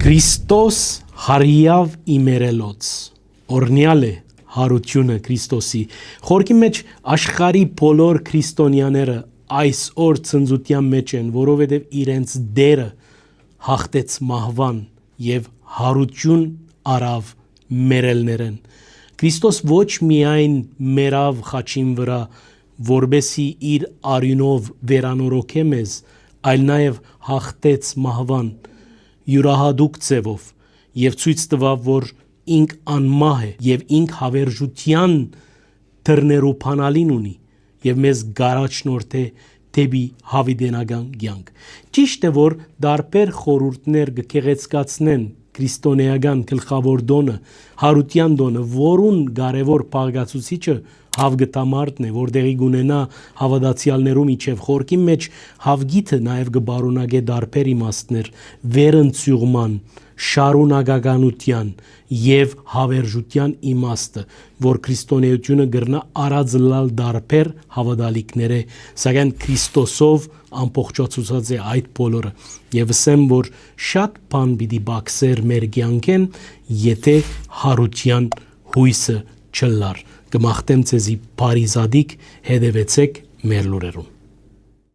Քրիստոս հարիավ իմերելոց օրնյալ է հարությունը Քրիստոսի խորքի մեջ աշխարհի բոլոր քրիստոնյաները այս օր ցնծության մեջ են, որովհետև իրենց դերը հաղթեց մահվան եւ հարություն արավ մերելներեն։ Քրիստոս ոչ միայն մեռավ խաչին վրա, որբեսի իր արյունով վերանորոգե մեզ, այլ նաև հաղթեց մահվան յուրահատուկ ձևով եւ ցույց տվավ, որ ինք անմահ է եւ ինք հավերժության դռներու փանալին ունի եւ մեզ գարաչնորթե դեպի հավիտենական կյանք։ Ճիշտ է, որ դարբեր խորհուրդներ կգեղեցկացնեն քրիստոնեական գլխավոր դոնը, հարության դոնը, որուն կարևոր բաղկացուցիչը հավգտամարտն է, որտեղի գունենա հավատացյալներու միջև խորքի մեջ հավգիթը նաև կբարունագե դարբեր իմաստներ, վերընծյուղման, շարունակականության եւ հավերժության իմաստը, որ քրիստոնեությունը գրնա առածլալ դարբեր հավատալիքները, սակայն Քրիստոսով ամբողջացուցած է այդ բոլորը։ Եվ ասեմ, որ շատ բան պիտի բացեր մեր կյանքեն, եթե հարության հույսը չլար։ Կմաղթեմ ձեզի բարի զադիկ, հետևեցեք մեր լուրերուն։